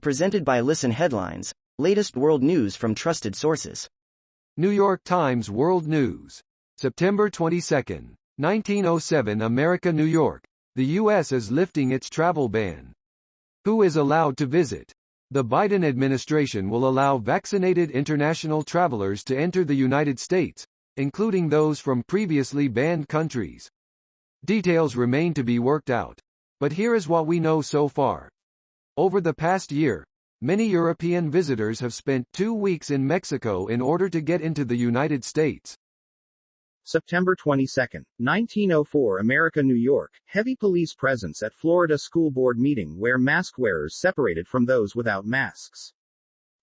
Presented by Listen Headlines, latest world news from trusted sources. New York Times World News. September 22, 1907 America, New York. The U.S. is lifting its travel ban. Who is allowed to visit? The Biden administration will allow vaccinated international travelers to enter the United States, including those from previously banned countries. Details remain to be worked out. But here is what we know so far. Over the past year, many European visitors have spent 2 weeks in Mexico in order to get into the United States. September 22, 1904 America, New York. Heavy police presence at Florida school board meeting where mask wearers separated from those without masks.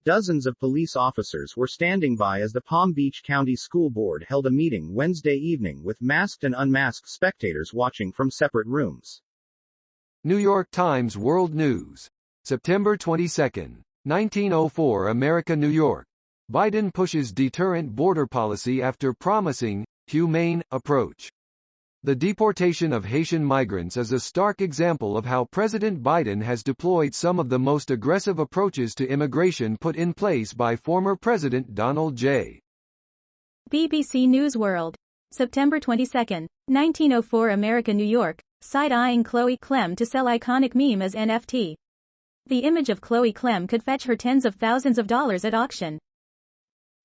Dozens of police officers were standing by as the Palm Beach County School Board held a meeting Wednesday evening with masked and unmasked spectators watching from separate rooms. New York Times World News. September 22, 1904 America, New York. Biden pushes deterrent border policy after promising humane approach. The deportation of Haitian migrants is a stark example of how President Biden has deployed some of the most aggressive approaches to immigration put in place by former President Donald J. BBC News World. September 22, 1904 America, New York. Side-eying Chloe Clem to sell iconic meme as NFT. The image of Chloe Clem could fetch her tens of thousands of dollars at auction.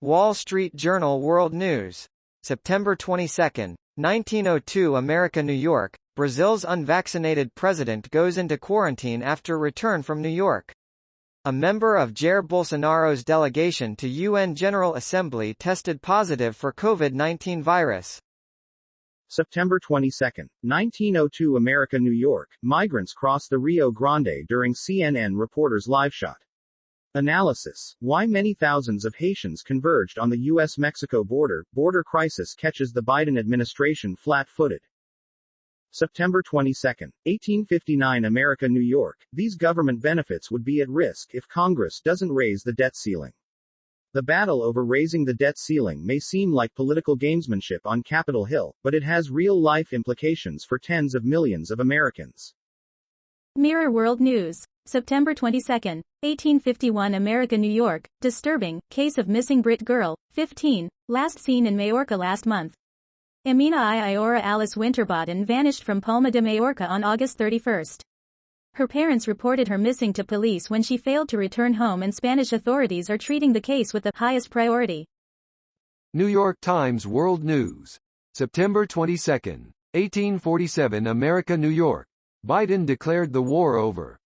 Wall Street Journal World News. September 22, 1902 America, New York. Brazil's unvaccinated president goes into quarantine after return from New York. A member of Jair Bolsonaro's delegation to UN General Assembly tested positive for COVID-19 virus. September 22, 1902 America, New York. Migrants cross the Rio Grande during CNN reporter's live shot. Analysis. Why many thousands of Haitians converged on the U.S.-Mexico border. Border crisis catches the Biden administration flat-footed. September 22, 1859 America, New York. These government benefits would be at risk if Congress doesn't raise the debt ceiling. The battle over raising the debt ceiling may seem like political gamesmanship on Capitol Hill, but it has real-life implications for tens of millions of Americans. Mirror World News. September 22, 1851 America, New York. Disturbing case of missing Brit girl, 15, last seen in Majorca last month. Amina Iora Alice Winterbottom vanished from Palma de Majorca on August 31. Her parents reported her missing to police when she failed to return home, and Spanish authorities are treating the case with the highest priority. New York Times World News. September 22, 1847 America, New York. Biden declared the war over.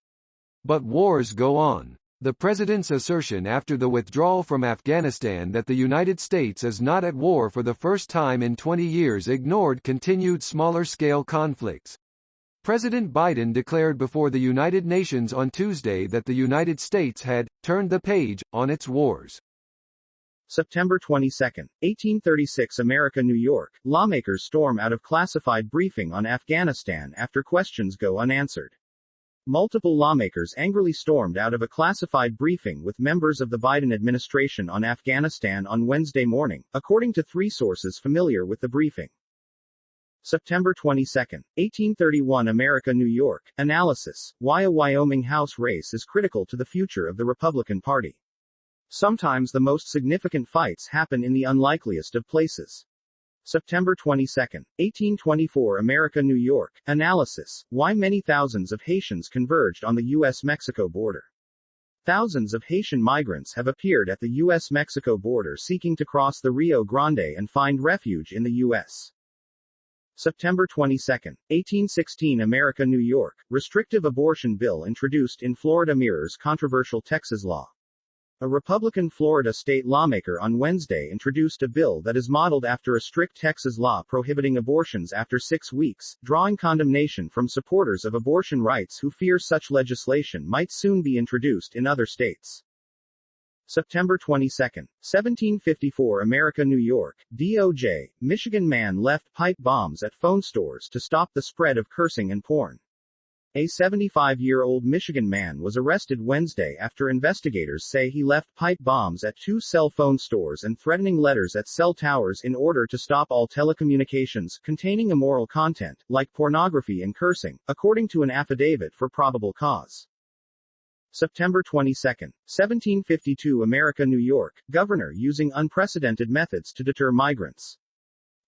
But wars go on. The president's assertion after the withdrawal from Afghanistan that the United States is not at war for the first time in 20 years ignored continued smaller-scale conflicts. President Biden declared before the United Nations on Tuesday that the United States had turned the page on its wars. September 22, 1836 America, New York. Lawmakers storm out of classified briefing on Afghanistan after questions go unanswered. Multiple lawmakers angrily stormed out of a classified briefing with members of the Biden administration on Afghanistan on Wednesday morning, according to 3 sources familiar with the briefing. September 22, 1831 America, New York. Analysis. Why a Wyoming House race is critical to the future of the Republican Party. Sometimes the most significant fights happen in the unlikeliest of places. September 22, 1824 America, New York. Analysis. Why many thousands of Haitians converged on the U.S.-Mexico border. Thousands of Haitian migrants have appeared at the U.S.-Mexico border seeking to cross the Rio Grande and find refuge in the U.S. September 22, 1816 America, New York. Restrictive abortion bill introduced in Florida mirrors controversial Texas law. A Republican Florida state lawmaker on Wednesday introduced a bill that is modeled after a strict Texas law prohibiting abortions after 6 weeks, drawing condemnation from supporters of abortion rights who fear such legislation might soon be introduced in other states. September 22, 1754 America, New York. DOJ. Michigan man left pipe bombs at phone stores to stop the spread of cursing and porn. A 75-year-old Michigan man was arrested Wednesday after investigators say he left pipe bombs at 2 cell phone stores and threatening letters at cell towers in order to stop all telecommunications containing immoral content, like pornography and cursing, according to an affidavit for probable cause. September 22, 1752 America, New York, governor using unprecedented methods to deter migrants.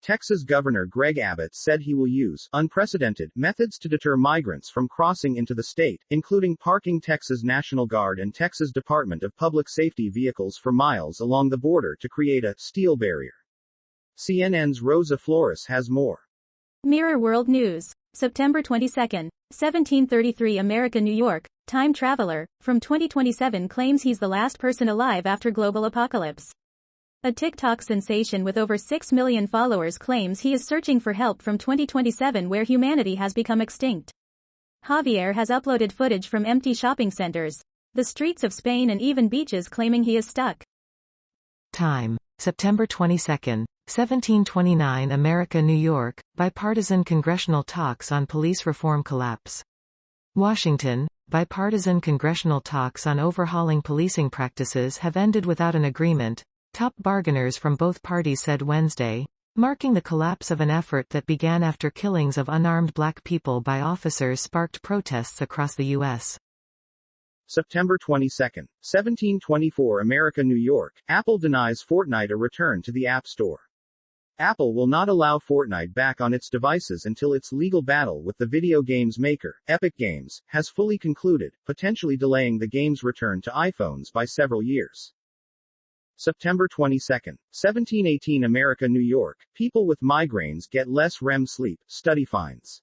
Texas Governor Greg Abbott said he will use unprecedented methods to deter migrants from crossing into the state, including parking Texas National Guard and Texas Department of Public Safety vehicles for miles along the border to create a steel barrier. CNN's Rosa Flores has more. Mirror World News. September 22, 1733 America, New York, time traveler, from 2027 claims he's the last person alive after global apocalypse. A TikTok sensation with over 6 million followers claims he is searching for help from 2027 where humanity has become extinct. Javier has uploaded footage from empty shopping centers, the streets of Spain and even beaches claiming he is stuck. Time. September 22, 1729 America, New York, bipartisan congressional talks on police reform collapse. Washington, bipartisan congressional talks on overhauling policing practices have ended without an agreement, top bargainers from both parties said Wednesday, marking the collapse of an effort that began after killings of unarmed black people by officers sparked protests across the U.S. September 22, 1724 America, New York, Apple denies Fortnite a return to the App Store. Apple will not allow Fortnite back on its devices until its legal battle with the video games maker, Epic Games, has fully concluded, potentially delaying the game's return to iPhones by several years. September 22, 1718 America, New York, people with migraines get less REM sleep, study finds.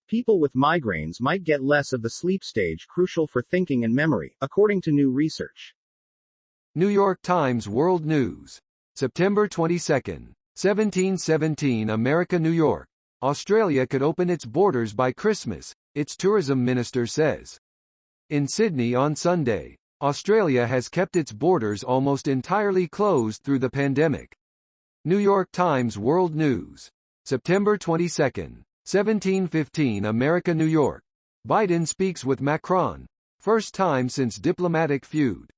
People with migraines might get less of the sleep stage crucial for thinking and memory, according to new research. New York Times World News. September 22, 1717 America, New York. Australia could open its borders by Christmas, its tourism minister says. In Sydney on Sunday, Australia has kept its borders almost entirely closed through the pandemic. New York Times World News. September 22, 1715 America, New York. Biden speaks with Macron. First time since diplomatic feud.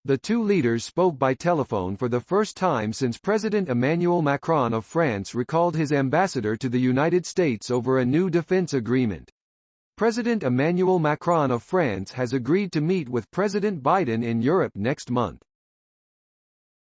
The two leaders spoke by telephone for the first time since President Emmanuel Macron of France recalled his ambassador to the United States over a new defense agreement. President Emmanuel Macron of France has agreed to meet with President Biden in Europe next month.